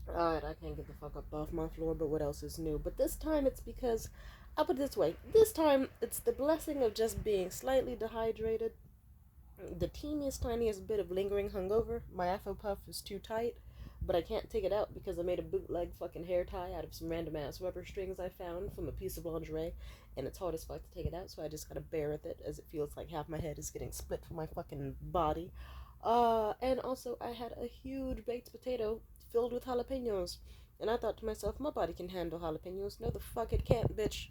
Alright, I can't get the fuck up off my floor, but what else is new? But this time it's because, I'll put it this way, this time it's the blessing of just being slightly dehydrated, the teeniest, tiniest bit of lingering hungover. My afro puff is too tight, but I can't take it out because I made a bootleg fucking hair tie out of some random ass rubber strings I found from a piece of lingerie, and it's hard as fuck to take it out, so I just gotta bear with it as it feels like half my head is getting split from my fucking body. And also I had a huge baked potato filled with jalapenos, and I thought to myself, my body can handle jalapenos. No, the fuck it can't, bitch.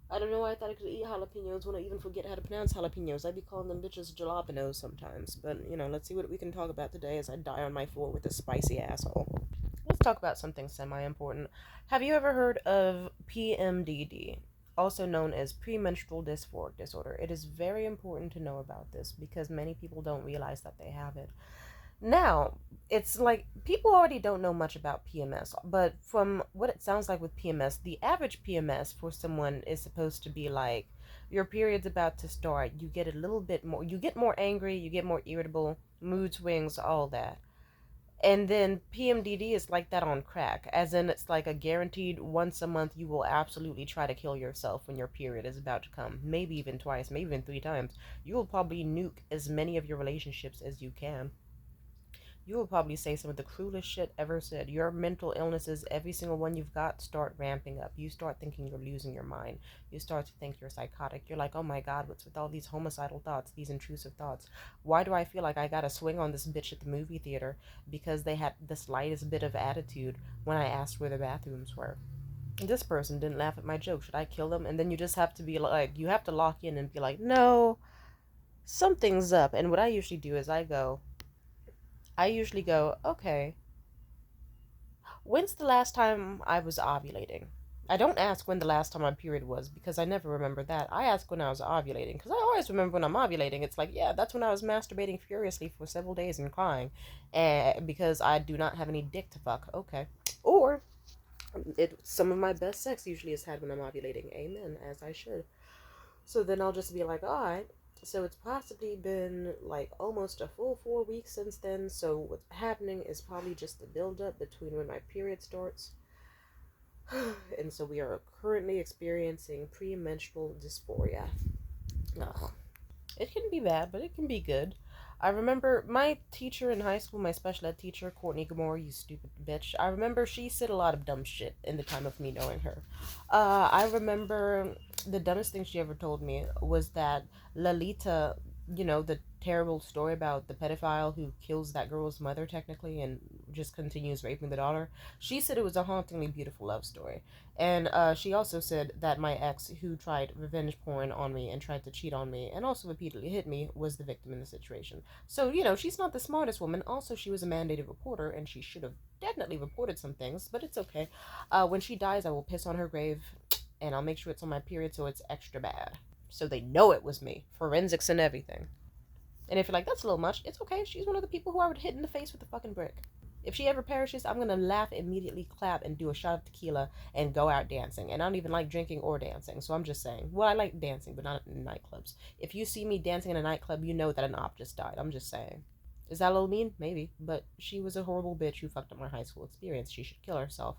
I don't know why I thought I could eat jalapenos when I even forget how to pronounce jalapenos. I'd be calling them bitches jalapenos sometimes. But, let's see what we can talk about today as I die on my floor with a spicy asshole. Let's talk about something semi important. Have you ever heard of PMDD, also known as premenstrual dysphoric disorder? It is very important to know about this because many people don't realize that they have it. Now, it's like people already don't know much about PMS, but from what it sounds like with PMS, the average PMS for someone is supposed to be like your period's about to start, you get a little bit more, you get more angry, you get more irritable, mood swings, all that. And then PMDD is like that on crack, as in it's like a guaranteed once a month you will absolutely try to kill yourself when your period is about to come. Maybe even twice, maybe even three times. You will probably nuke as many of your relationships as you can. You will probably say some of the cruelest shit ever said. Your mental illnesses, every single one you've got, start ramping up. You start thinking you're losing your mind. You start to think you're psychotic. You're like, oh my god, what's with all these homicidal thoughts, these intrusive thoughts? Why do I feel like I gotta swing on this bitch at the movie theater because they had the slightest bit of attitude when I asked where the bathrooms were? This person didn't laugh at my joke. Should I kill them? And then you just have to be like, you have to lock in and be like, no, something's up. And what I usually do is I usually go, okay, when's the last time I was ovulating? I don't ask when the last time my period was because I never remember that. I ask when I was ovulating because I always remember when I'm ovulating. It's like, yeah, that's when I was masturbating furiously for several days and crying because I do not have any dick to fuck. Okay. Or some of my best sex usually is had when I'm ovulating. Amen, as I should. So then I'll just be like, all right. So it's possibly been like almost a full 4 weeks since then. So what's happening is probably just the build up between when my period starts. And so we are currently experiencing premenstrual dysphoria. Ugh. It can be bad, but it can be good. I remember my teacher in high school, my special ed teacher, Courtney Gamore, you stupid bitch. I remember she said a lot of dumb shit in the time of me knowing her. I remember the dumbest thing she ever told me was that Lalita, the terrible story about the pedophile who kills that girl's mother technically and just continues raping the daughter. She said it was a hauntingly beautiful love story. And she also said that my ex, who tried revenge porn on me and tried to cheat on me and also repeatedly hit me, was the victim in the situation. So, she's not the smartest woman. Also, she was a mandated reporter and she should have definitely reported some things, but it's okay. When she dies, I will piss on her grave and I'll make sure it's on my period so it's extra bad. So they know it was me. Forensics and everything. And if you're like, that's a little much, it's okay. She's one of the people who I would hit in the face with a fucking brick. If she ever perishes, I'm gonna laugh, immediately clap, and do a shot of tequila and go out dancing. And I don't even like drinking or dancing, so I'm just saying. Well, I like dancing, but not in nightclubs. If you see me dancing in a nightclub, you know that an op just died. I'm just saying. Is that a little mean? Maybe. But she was a horrible bitch who fucked up my high school experience. She should kill herself.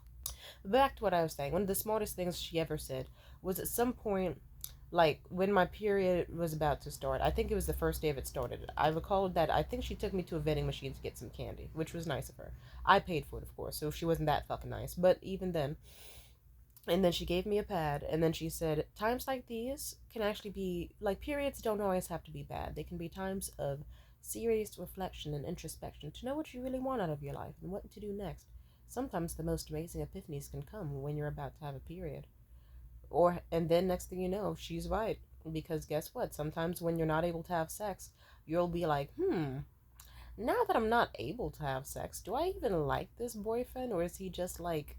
Back to what I was saying. One of the smartest things she ever said was at some point, like when my period was about to start, I think it was the first day of it started. I recalled that I think she took me to a vending machine to get some candy, which was nice of her. I paid for it, of course, so she wasn't that fucking nice. But even then, and then she gave me a pad, and then she said, times like these can actually be like periods don't always have to be bad. They can be times of serious reflection and introspection to know what you really want out of your life and what to do next. Sometimes the most amazing epiphanies can come when you're about to have a period. And then next thing you know, she's right. Because guess what? Sometimes when you're not able to have sex, you'll be like, now that I'm not able to have sex, do I even like this boyfriend? Or is he just like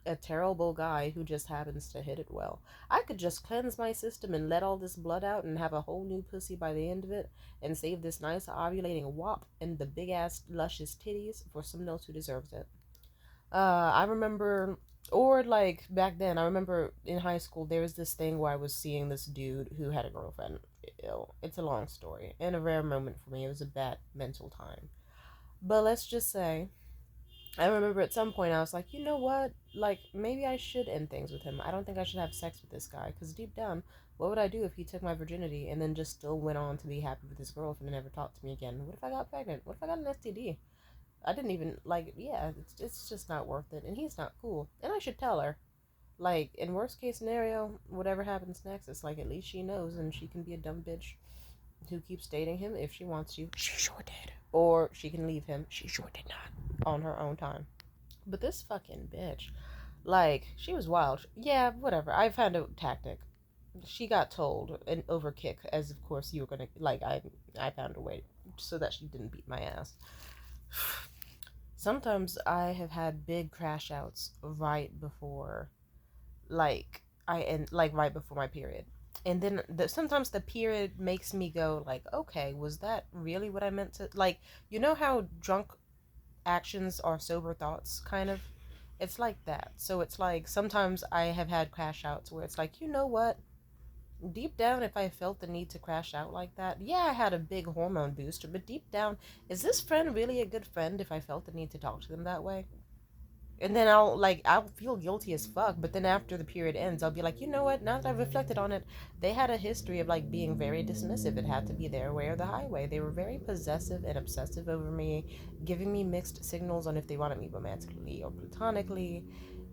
a terrible guy who just happens to hit it well? I could just cleanse my system and let all this blood out and have a whole new pussy by the end of it and save this nice ovulating wop and the big ass luscious titties for someone else who deserves it. I remember, or like back then, I remember in high school there was this thing where I was seeing this dude who had a girlfriend. It's a long story and a rare moment for me. It was a bad mental time. But let's just say I remember at some point I was like, you know what? Like, maybe I should end things with him. I don't think I should have sex with this guy. Because deep down, what would I do if he took my virginity and then just still went on to be happy with his girlfriend and never talked to me again? What if I got pregnant? What if I got an STD? I didn't even, like, yeah, it's just not worth it. And he's not cool. And I should tell her. Like, in worst case scenario, whatever happens next, it's like at least she knows and she can be a dumb bitch who keeps dating him if she wants to. She sure did. Or she can leave him. She sure did not. On her own time. But this fucking bitch, like, she was wild. Yeah, whatever. I found a tactic. She got told an overkick, as of course you were gonna like. I found a way so that she didn't beat my ass. Sometimes I have had big crash outs right before, like I end like right before my period. And then sometimes the period makes me go like, okay, was that really what I meant to like? You know how drunk actions are sober thoughts, kind of. It's like that. So it's like sometimes I have had crash outs where it's like, you know what? Deep down, if I felt the need to crash out like that, yeah, I had a big hormone booster, but deep down, is this friend really a good friend if I felt the need to talk to them that way? And then I'll feel guilty as fuck, but then after the period ends, I'll be like, you know what? Now that I've reflected on it, they had a history of like being very dismissive. It had to be their way or the highway. They were very possessive and obsessive over me, giving me mixed signals on if they wanted me romantically or platonically,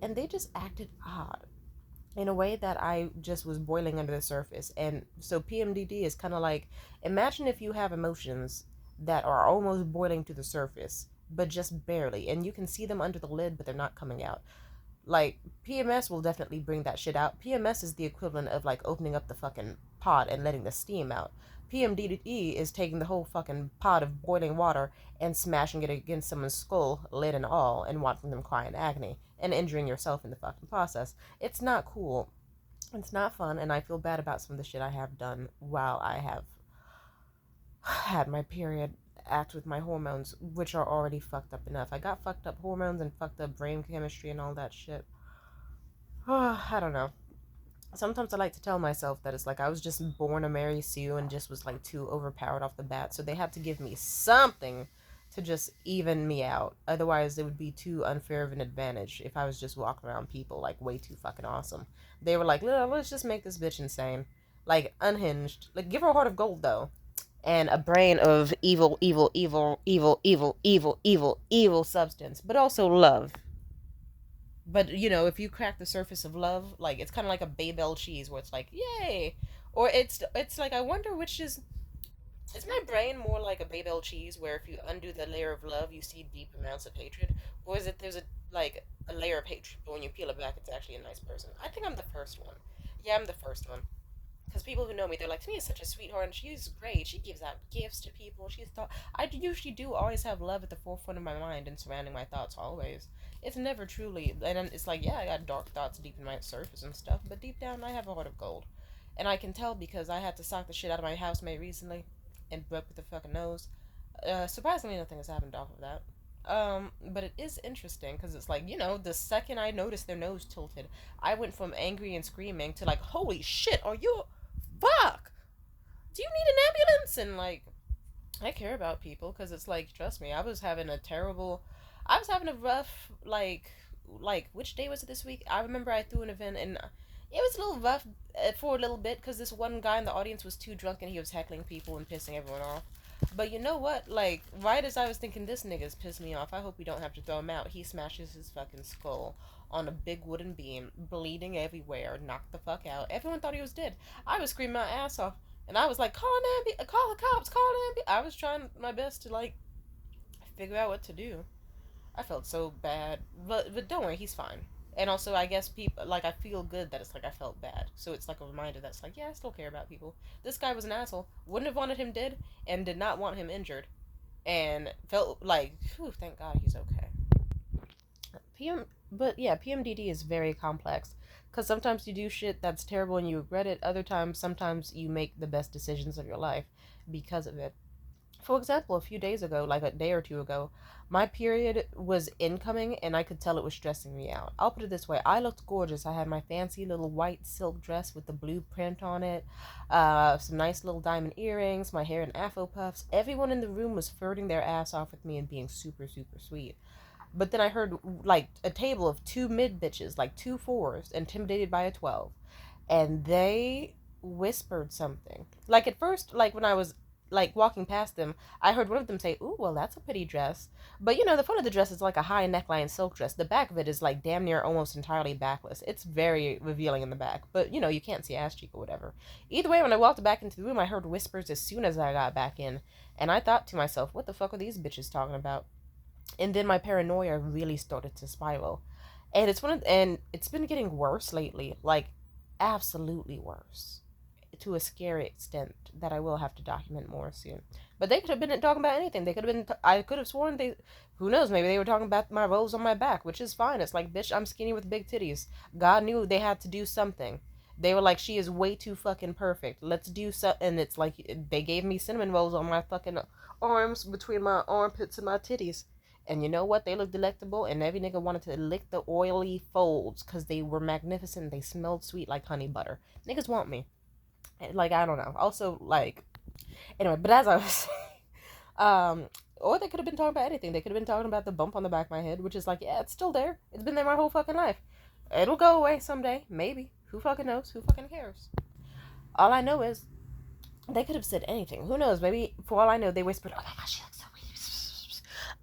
and they just acted odd in a way that I just was boiling under the surface. And so PMDD is kind of like, imagine if you have emotions that are almost boiling to the surface, but just barely, and you can see them under the lid, but they're not coming out. Like, PMS will definitely bring that shit out. PMS is the equivalent of like opening up the fucking pot and letting the steam out. PMDD is taking the whole fucking pot of boiling water and smashing it against someone's skull, lid and all, and watching them cry in agony and injuring yourself in the fucking process. It's not cool. It's not fun, and I feel bad about some of the shit I have done while I have had my period act with my hormones, which are already fucked up enough. I got fucked up hormones and fucked up brain chemistry and all that shit. I don't know. Sometimes I like to tell myself that it's like I was just born a Mary Sue and just was like too overpowered off the bat, so they had to give me something to just even me out. Otherwise, it would be too unfair of an advantage if I was just walking around people like way too fucking awesome. They were like, let's just make this bitch insane. Like, unhinged. Like, give her a heart of gold, though. And a brain of evil, evil, evil, evil, evil, evil, evil, evil substance, but also love. But you know, if you crack the surface of love, like it's kind of like a Babel cheese, where it's like, yay, or it's like I wonder which is my brain more like a Babel cheese, where if you undo the layer of love, you see deep amounts of hatred, or is it there's a like a layer of hatred, but when you peel it back, it's actually a nice person? I think I'm the first one. Yeah, I'm the first one. Because people who know me, they're like, Tamia's such a sweetheart, and she's great. She gives out gifts to people. She's thought. I usually do always have love at the forefront of my mind and surrounding my thoughts always. It's never truly, and then it's like, yeah, I got dark thoughts deep in my surface and stuff, but deep down, I have a heart of gold, and I can tell because I had to sock the shit out of my housemate recently, and broke with the fucking nose. Surprisingly, nothing has happened off of that. But it is interesting because it's like, you know, the second I noticed their nose tilted, I went from angry and screaming to like, holy shit, are you fuck, do you need an ambulance? And like, I care about people because it's like, trust me, I was having a rough like which day was it this week? I remember I threw an event and it was a little rough for a little bit because this one guy in the audience was too drunk and he was heckling people and pissing everyone off. But you know what? Like, right as I was thinking this nigga's pissed me off, I hope we don't have to throw him out, he smashes his fucking skull on a big wooden beam, bleeding everywhere, knocked the fuck out. Everyone thought he was dead. I was screaming my ass off, and I was like, call the cops, call an ambi. I was trying my best to like figure out what to do. I felt so bad, but don't worry, he's fine. And also, I guess people like I feel good that it's like I felt bad, so it's like a reminder that's like, yeah, I still care about people. This guy was an asshole. Wouldn't have wanted him dead, and did not want him injured, and felt like, whew, thank God he's okay. But yeah, PMDD is very complex because sometimes you do shit that's terrible and you regret it. Other times, sometimes you make the best decisions of your life because of it. For example, a few days ago, like a day or two ago, my period was incoming and I could tell it was stressing me out. I'll put it this way, I looked gorgeous. I had my fancy little white silk dress with the blue print on it, some nice little diamond earrings, my hair in afro puffs. Everyone in the room was flirting their ass off with me and being super, super sweet. But then I heard like a table of two mid bitches, like two fours, intimidated by a 12. And they whispered something. Like at first, like when I was like walking past them, I heard one of them say, "Ooh, well, that's a pretty dress." But the front of the dress is like a high neckline silk dress. The back of it is like damn near almost entirely backless. It's very revealing in the back, but you can't see ass cheek or whatever. Either way, when I walked back into the room, I heard whispers as soon as I got back in, and I thought to myself, "What the fuck are these bitches talking about?" And then my paranoia really started to spiral, and it's been getting worse lately, like absolutely worse, to a scary extent that I will have to document more soon. But they could have been talking about anything. They could have been. I could have sworn they. Who knows? Maybe they were talking about my rolls on my back, which is fine. It's like, bitch, I'm skinny with big titties. God knew they had to do something. They were like, she is way too fucking perfect. Let's do so. And it's like they gave me cinnamon rolls on my fucking arms between my armpits and my titties. And you know what? They looked delectable, and every nigga wanted to lick the oily folds because they were magnificent. They smelled sweet like honey butter. Niggas want me. Like, I don't know. Also, like, anyway, but as I was or they could have been talking about anything. They could have been talking about the bump on the back of my head, which is like, yeah, it's still there. It's been there my whole fucking life. It'll go away someday, maybe. Who fucking knows? Who fucking cares? All I know is they could have said anything. Who knows? Maybe for all I know, they whispered, "Oh my gosh, she looks so.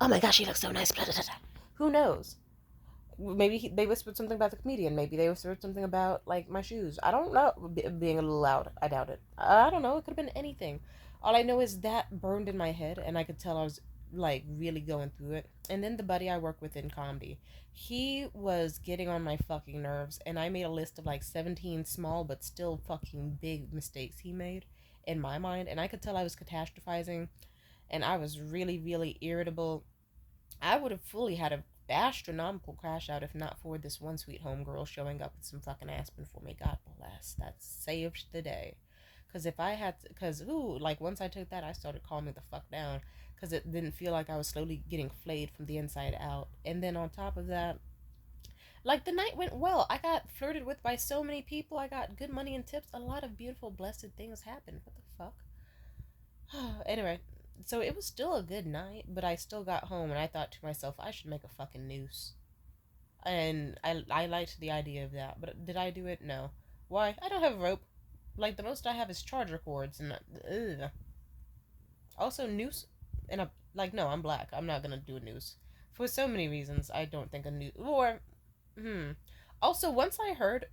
Oh my gosh, she looks so nice." Blah, blah, blah. Who knows? Maybe they whispered something about the comedian. Maybe they whispered something about like my shoes. I don't know. Being a little loud. I doubt it. I don't know. It could have been anything. All I know is that burned in my head, and I could tell I was like really going through it. And then the buddy I work with in comedy, he was getting on my fucking nerves, and I made a list of like 17 small but still fucking big mistakes he made in my mind, and I could tell I was catastrophizing, and I was really really irritable. I would have fully had a astronomical crash out if not for this one sweet homegirl showing up with some fucking aspirin for me. God bless. That saved the day. Because if I had, like once I took that, I started calming the fuck down. Because it didn't feel like I was slowly getting flayed from the inside out. And then on top of that, like the night went well. I got flirted with by so many people. I got good money and tips. A lot of beautiful, blessed things happened. What the fuck? Anyway, so it was still a good night, but I still got home and I thought to myself, I should make a fucking noose. And I liked the idea of that, but did I do it? No. Why? I don't have a rope. Like, the most I have is charger cords, and ugh. Also, noose, and a, like, no, I'm black. I'm not gonna do a noose. For so many reasons, I don't think a noose, or, Also, once I heard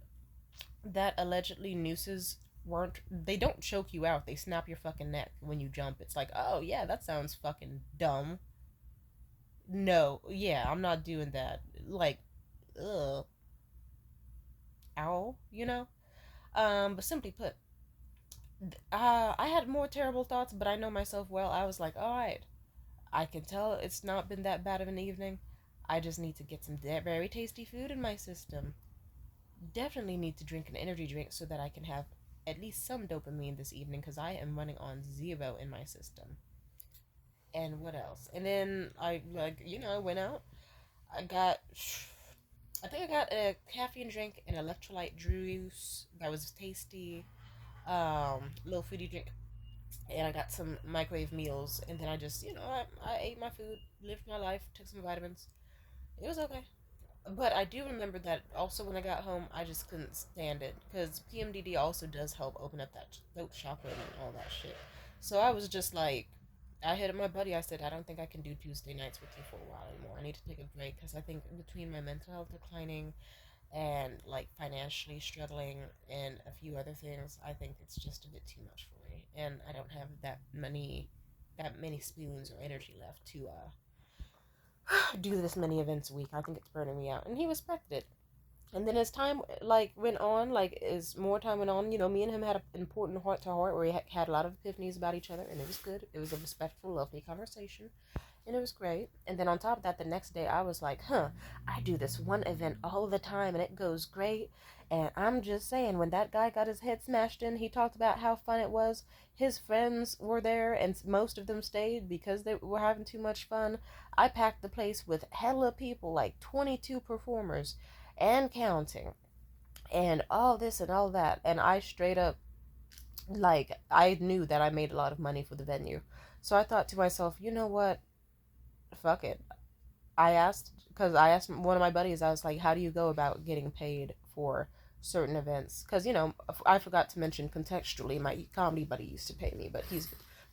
that allegedly nooses weren't, they don't choke you out, they snap your fucking neck when you jump. It's like, oh yeah, that sounds fucking dumb. No, yeah, I'm not doing that. Like, ugh, ow, But simply put, I had more terrible thoughts, but I know myself well. I was like, all right, I can tell it's not been that bad of an evening. I just need to get some very tasty food in my system. Definitely need to drink an energy drink so that I can have at least some dopamine this evening because I am running on zero in my system. And what else? And then I I went out. I got I think I got a caffeine drink and electrolyte juice that was tasty. Little foodie drink, and I got some microwave meals, and then I just I ate my food, lived my life, took some vitamins. It was okay. But I do remember that also when I got home, I just couldn't stand it because PMDD also does help open up that throat chakra and all that shit. So I was just like, I hit up my buddy. I said, I don't think I can do Tuesday nights with you for a while anymore. I need to take a break because I think between my mental health declining and like financially struggling and a few other things, I think it's just a bit too much for me, and I don't have that many spoons or energy left to do this many events a week. I think it's burning me out, and he respected it. And then as time like went on, like as more time went on, me and him had an important heart to heart where we had a lot of epiphanies about each other, and it was good. It was a respectful, lovely conversation, and it was great. And then on top of that, the next day I was like, I do this one event all the time, and it goes great. And I'm just saying, when that guy got his head smashed in, he talked about how fun it was. His friends were there, and most of them stayed because they were having too much fun. I packed the place with hella people, like 22 performers and counting, and all this and all that. And I straight up, like, I knew that I made a lot of money for the venue. So I thought to myself, you know what? Fuck it. I asked one of my buddies, I was like, how do you go about getting paid for certain events? Because, I forgot to mention contextually, my comedy buddy used to pay me, but he's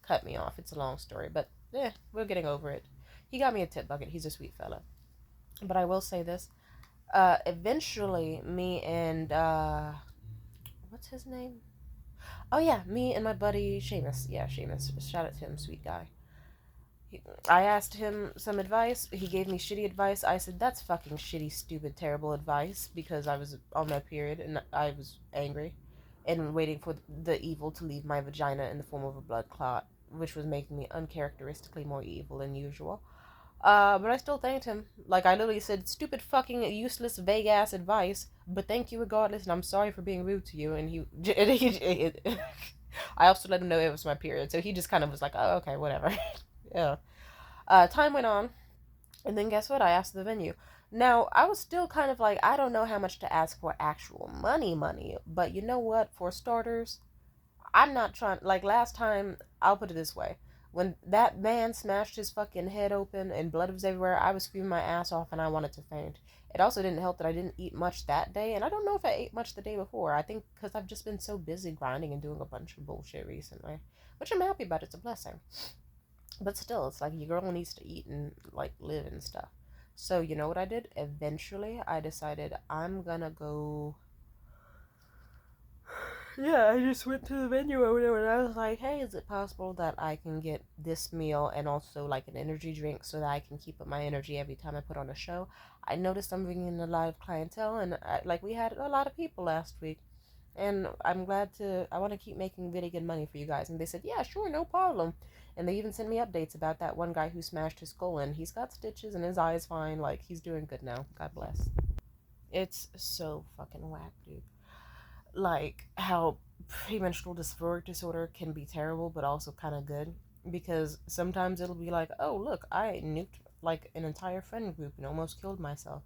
cut me off. It's a long story, but yeah, we're getting over it. He got me a tip bucket. He's a sweet fella. But I will say this. Eventually, me and, what's his name? Oh, yeah, me and my buddy Seamus. Yeah, Seamus. Shout out to him, sweet guy. I asked him some advice. He gave me shitty advice. I said, that's fucking shitty, stupid, terrible advice because I was on my period and I was angry and waiting for the evil to leave my vagina in the form of a blood clot, which was making me uncharacteristically more evil than usual. But I still thanked him. Like, I literally said, stupid, fucking, useless, vague ass advice, but thank you regardless, and I'm sorry for being rude to you. And I also let him know it was my period, so he just kind of was like, oh, okay, whatever. Yeah. Time went on, and then guess what? I asked the venue. Now, I was still kind of like, I don't know how much to ask for actual money, but you know what? For starters, I'm not trying, like last time, I'll put it this way. When that man smashed his fucking head open and blood was everywhere, I was screaming my ass off and I wanted to faint. It also didn't help that I didn't eat much that day, and I don't know if I ate much the day before. I think because I've just been so busy grinding and doing a bunch of bullshit recently, which I'm happy about. It's a blessing. But still, it's like your girl needs to eat and like live and stuff. So you know what I did? Eventually, I decided I'm gonna go. Yeah, I just went to the venue over there and I was like, hey, is it possible that I can get this meal and also like an energy drink so that I can keep up my energy every time I put on a show? I noticed I'm bringing in a lot of clientele and like we had a lot of people last week. And I want to keep making really good money for you guys. And they said, yeah, sure, no problem. And they even sent me updates about that one guy who smashed his skull in. He's got stitches and his eye is fine. Like, he's doing good now. God bless. It's so fucking whack, dude. Like, how premenstrual dysphoric disorder can be terrible, but also kind of good. Because sometimes it'll be like, oh, look, I nuked like an entire friend group and almost killed myself.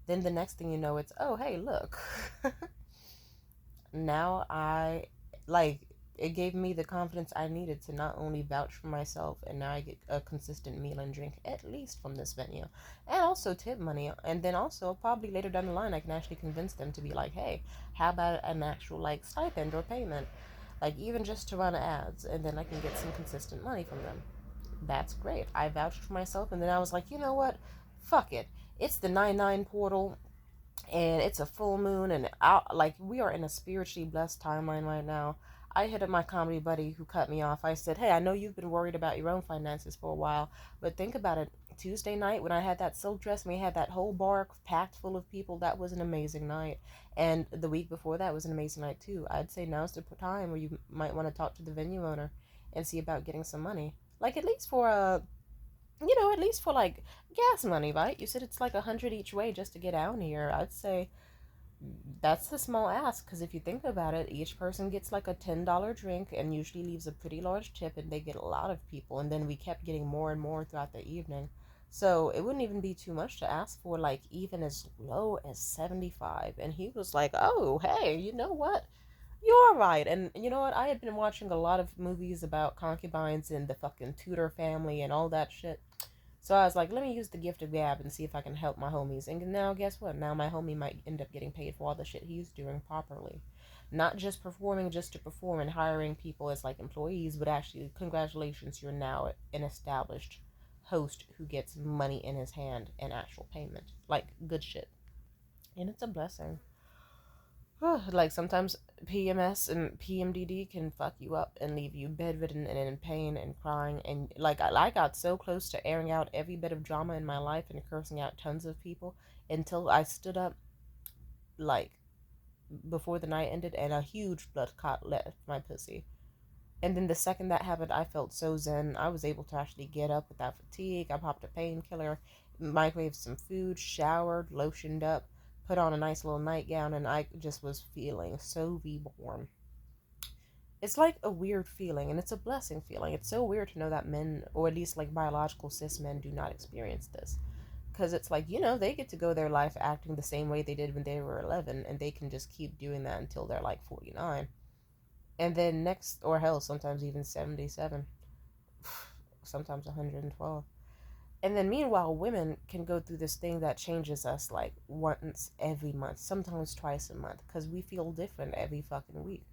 Then the next thing you know, it's, oh, hey, look. Now like it gave me the confidence I needed to not only vouch for myself, and now I get a consistent meal and drink at least from this venue, and also tip money. And then also probably later down the line I can actually convince them to be like, hey, how about an actual like stipend or payment, like even just to run ads, and then I can get some consistent money from them. That's great. I vouched for myself, and then I was like, you know what, fuck it, it's the 9-9 portal, and it's a full moon, and like we are in a spiritually blessed timeline right now. I hit up my comedy buddy who cut me off. I said, hey, I know you've been worried about your own finances for a while, but think about it. Tuesday night when I had that silk dress and we had that whole bar packed full of people, that was an amazing night. And the week before that was an amazing night too. I'd say now's the time where you might want to talk to the venue owner and see about getting some money, like at least for at least for like gas money, right? You said it's like 100 each way just to get out here. I'd say that's a small ask, because if you think about it, each person gets like a $10 drink and usually leaves a pretty large tip, and they get a lot of people. And then we kept getting more and more throughout the evening. So it wouldn't even be too much to ask for, like even as low as 75. And he was like, oh, hey, you know what? You're right. And you know what? I had been watching a lot of movies about concubines and the fucking Tudor family and all that shit. So I was like, let me use the gift of gab and see if I can help my homies. And now, guess what? Now my homie might end up getting paid for all the shit he's doing properly. Not just performing just to perform and hiring people as like employees, but actually, congratulations, you're now an established host who gets money in his hand and actual payment. Like, good shit. And it's a blessing. Like sometimes PMS and PMDD can fuck you up and leave you bedridden and in pain and crying. And like I got so close to airing out every bit of drama in my life and cursing out tons of people until I stood up, like before the night ended, and a huge blood clot left my pussy. And then the second that happened, I felt so zen. I was able to actually get up without fatigue. I popped a painkiller, microwaved some food, showered, lotioned up, put on a nice little nightgown, and I just was feeling so reborn. It's like a weird feeling, and it's a blessing feeling. It's so weird to know that men, or at least like biological cis men, do not experience this. Because it's like, they get to go their life acting the same way they did when they were 11, and they can just keep doing that until they're like 49. And then or hell, sometimes even 77, sometimes 112. And then meanwhile, women can go through this thing that changes us like once every month, sometimes twice a month, because we feel different every fucking week.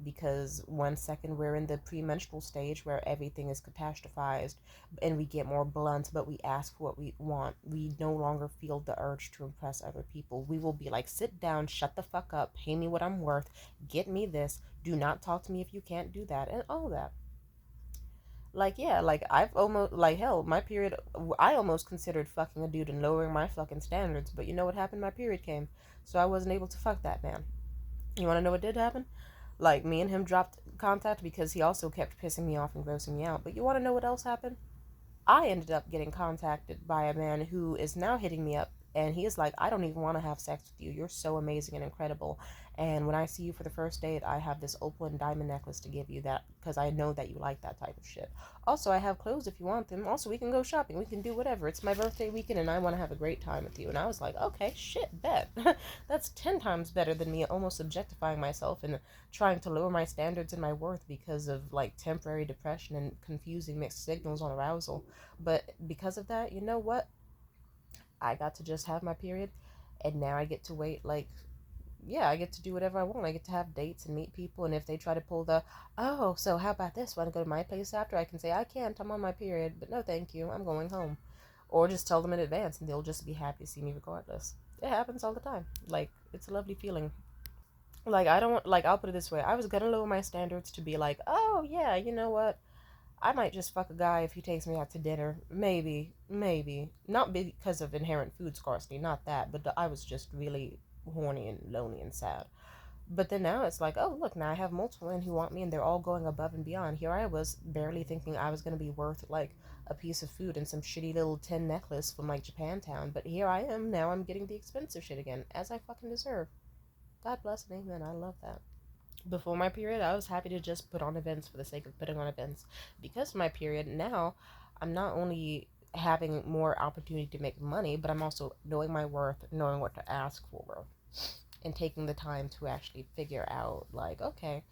Because one second we're in the premenstrual stage where everything is catastrophized and we get more blunt, but we ask what we want. We no longer feel the urge to impress other people. We will be like, sit down, shut the fuck up, pay me what I'm worth, get me this, do not talk to me if you can't do that, and all that. Like, yeah, like I've almost, like, hell, my period, I almost considered fucking a dude and lowering my fucking standards, but you know what happened? My period came, so I wasn't able to fuck that man. You want to know what did happen? Like, me and him dropped contact because he also kept pissing me off and grossing me out. But you want to know what else happened? I ended up getting contacted by a man who is now hitting me up, and he is like, I don't even want to have sex with you. You're so amazing and incredible. And when I see you for the first date, I have this opal and diamond necklace to give you that because I know that you like that type of shit. Also, I have clothes if you want them. Also, we can go shopping. We can do whatever. It's my birthday weekend, and I want to have a great time with you. And I was like, okay, shit, bet. That's 10 times better than me almost objectifying myself and trying to lower my standards and my worth because of like temporary depression and confusing mixed signals on arousal. But because of that, you know what? I got to just have my period, and now I get to wait. Like, yeah, I get to do whatever I want. I get to have dates and meet people. And if they try to pull the, oh, so how about this? Want to go to my place after? I can say, I can't. I'm on my period. But no, thank you. I'm going home. Or just tell them in advance, and they'll just be happy to see me regardless. It happens all the time. Like, it's a lovely feeling. Like, I don't, like, I'll put it this way. I was gonna lower my standards to be like, oh, yeah, you know what? I might just fuck a guy if he takes me out to dinner. Maybe, maybe. Not because of inherent food scarcity, not that, but I was just really horny and lonely and sad. But then now it's like, oh, look, now I have multiple men who want me and they're all going above and beyond. Here I was barely thinking I was going to be worth like a piece of food and some shitty little tin necklace from like Japantown. But here I am, now I'm getting the expensive shit again, as I fucking deserve. God bless and amen. I love that. Before my period, I was happy to just put on events for the sake of putting on events. Because of my period, now I'm not only having more opportunity to make money, but I'm also knowing my worth, knowing what to ask for, and taking the time to actually figure out, like, okay,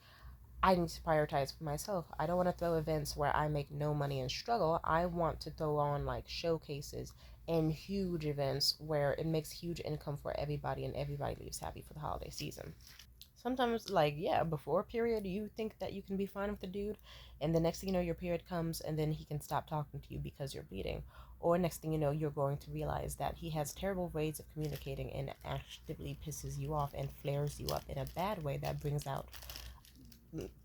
I need to prioritize for myself. I don't want to throw events where I make no money and struggle. I want to throw on like showcases and huge events where it makes huge income for everybody and everybody leaves happy for the holiday season. Sometimes, like, yeah, before a period, you think that you can be fine with the dude, and the next thing you know, your period comes, and then he can stop talking to you because you're bleeding. Or next thing you know, you're going to realize that he has terrible ways of communicating and actively pisses you off and flares you up in a bad way that brings out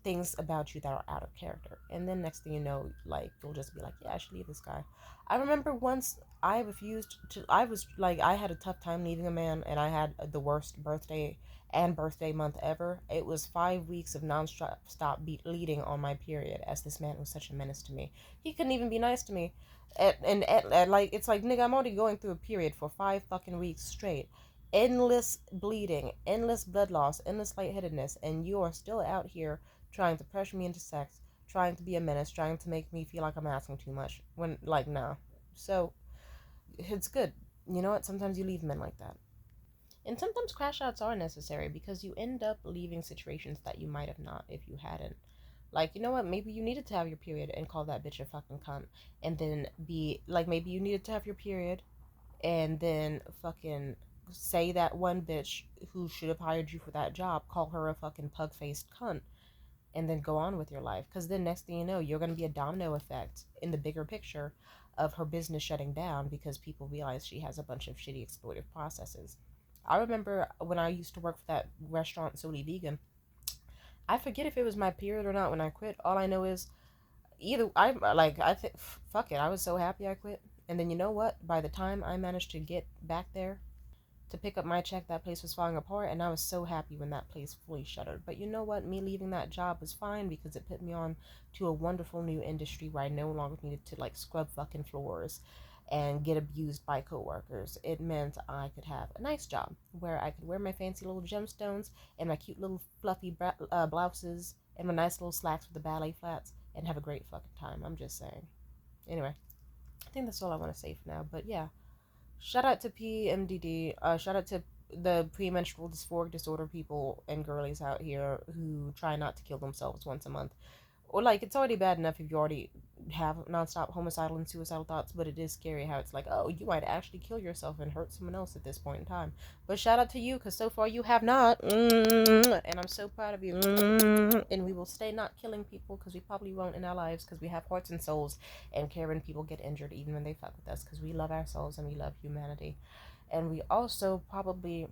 things about you that are out of character. And then next thing you know, like, you'll just be like, yeah, I should leave this guy. I remember once I refused to, I was like, I had a tough time leaving a man, and I had the worst birthday and birthday month ever. It was 5 weeks of non-stop bleeding on my period, as this man was such a menace to me. He couldn't even be nice to me. Like, it's like, nigga, I'm already going through a period for 5 fucking weeks straight, endless bleeding, endless blood loss, endless lightheadedness, and you are still out here trying to pressure me into sex, trying to be a menace, trying to make me feel like I'm asking too much. When, like, no. So, it's good. You know what? Sometimes you leave men like that. And sometimes crash outs are necessary because you end up leaving situations that you might have not if you hadn't. Like, you know what? Maybe you needed to have your period and call that bitch a fucking cunt. And then be like, maybe you needed to have your period and then fucking say that one bitch who should have hired you for that job, call her a fucking pug faced cunt, and then go on with your life. Because then next thing you know, you're going to be a domino effect in the bigger picture of her business shutting down because people realize she has a bunch of shitty exploitive processes. I remember when I used to work for that restaurant, Solely Vegan, I forget if it was my period or not when I quit. All I know is either I think fuck it, I was so happy I quit. And then you know what? By the time I managed to get back there to pick up my check, that place was falling apart, and I was so happy when that place fully shuttered. But you know what? Me leaving that job was fine because it put me on to a wonderful new industry where I no longer needed to like scrub fucking floors and get abused by coworkers. It meant I could have a nice job where I could wear my fancy little gemstones and my cute little fluffy blouses and my nice little slacks with the ballet flats and have a great fucking time. I'm just saying. Anyway, I think that's all I want to say for now. But yeah, shout out to PMDD. Shout out to the premenstrual dysphoric disorder people and girlies out here who try not to kill themselves once a month Or like it's already bad enough if you already have nonstop homicidal and suicidal thoughts, but it is scary how it's like, oh, you might actually kill yourself and hurt someone else at this point in time. But shout out to you, because so far you have not. And I'm so proud of you. And we will stay not killing people, because we probably won't in our lives, because we have hearts and souls and care when people get injured, even when they fuck with us, because we love ourselves and we love humanity. And we also probably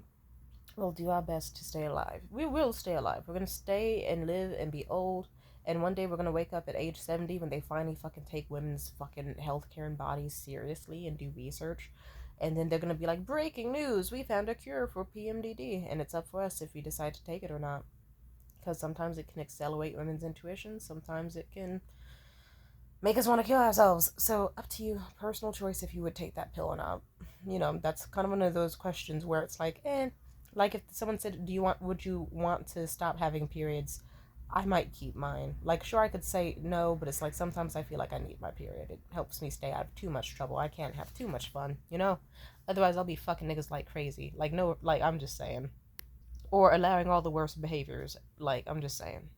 will do our best to stay alive. We will stay alive. We're gonna stay and live and be old. And one day we're gonna wake up at age 70 when they finally fucking take women's fucking healthcare and bodies seriously and do research. And then they're gonna be like, breaking news, we found a cure for PMDD. And it's up for us if we decide to take it or not. Because sometimes it can accelerate women's intuition, sometimes it can make us want to kill ourselves. So up to you, personal choice if you would take that pill or not. You know, that's kind of one of those questions where it's like, like if someone said, would you want to stop having periods? I might keep mine. Like, sure, I could say no, but it's like sometimes I feel like I need my period. It helps me stay out of too much trouble. I can't have too much fun, you know? Otherwise, I'll be fucking niggas like crazy. Like, no, like, I'm just saying. Or allowing all the worst behaviors. Like, I'm just saying.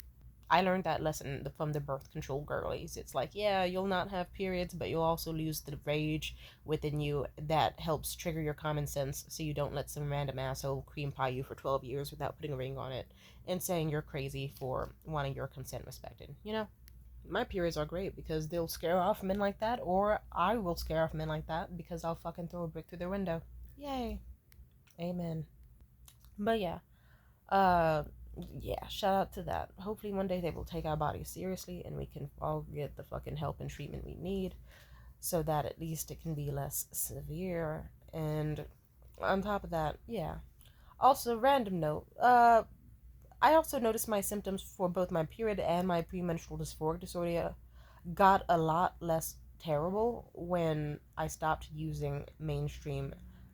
I learned that lesson from the birth control girlies. It's like, yeah, you'll not have periods, but you'll also lose the rage within you that helps trigger your common sense so you don't let some random asshole cream pie you for 12 years without putting a ring on it and saying you're crazy for wanting your consent respected. You know? My periods are great because they'll scare off men like that, or I will scare off men like that because I'll fucking throw a brick through their window. Yay. Amen. But yeah, uh, yeah, shout out to that. Hopefully one day they will take our bodies seriously and we can all get the fucking help and treatment we need so that at least it can be less severe. And on top of that, yeah. Also, random note, I also noticed my symptoms for both my period and my premenstrual dysphoric disorder got a lot less terrible when I stopped using mainstream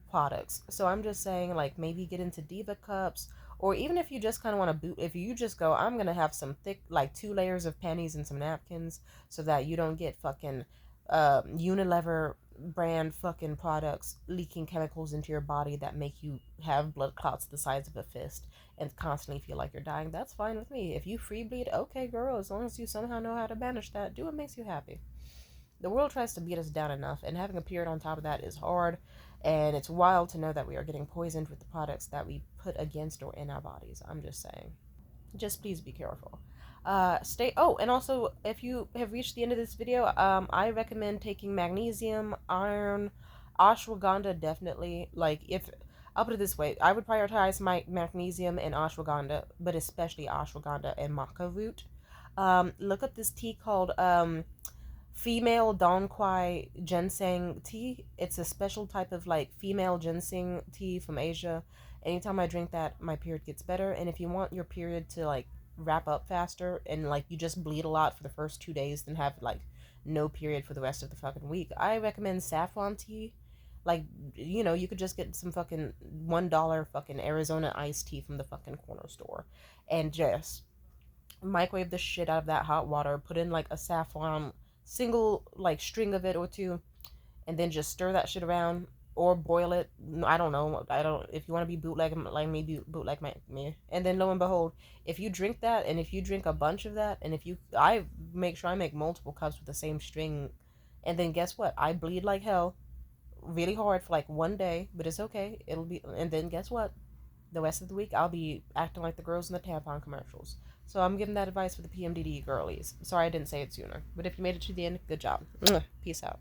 products. So I'm just saying, like, maybe get into Diva cups, or even if you just kind of want to boot, if you just go, I'm gonna have some thick, like 2 layers of panties and some napkins, so that you don't get fucking Unilever brand fucking products leaking chemicals into your body that make you have blood clots the size of a fist and constantly feel like you're dying. That's fine with me. If you free bleed, okay, girl, as long as you somehow know how to manage that, do what makes you happy. The world tries to beat us down enough, and having a period on top of that is hard, and it's wild to know that we are getting poisoned with the products that we put against or in our bodies. I'm just saying. Just please be careful. Stay. Oh, and also, if you have reached the end of this video, I recommend taking magnesium, iron, ashwagandha. Definitely. Like, if I'll put it this way, I would prioritize my magnesium and ashwagandha, but especially ashwagandha and maca root. Look up this tea called female Donquai ginseng tea. It's a special type of like female ginseng tea from Asia. Anytime I drink that, my period gets better. And if you want your period to like wrap up faster and like you just bleed a lot for the first 2 days, then have like no period for the rest of the fucking week, I recommend saffron tea. Like, you know, you could just get some fucking $1 fucking Arizona iced tea from the fucking corner store and just microwave the shit out of that hot water, put in like a saffron single like string of it or two, and then just stir that shit around or boil it. I don't know. I don't. If you want to be bootleg like me, bootleg me. And then lo and behold, if you drink that, and if you drink a bunch of that, and if you, I make sure I make multiple cups with the same string, and then guess what? I bleed like hell, really hard for like one day, but it's okay. It'll be. And then guess what? The rest of the week, I'll be acting like the girls in the tampon commercials. So I'm giving that advice for the PMDD girlies. Sorry I didn't say it sooner. But if you made it to the end, good job. Peace out.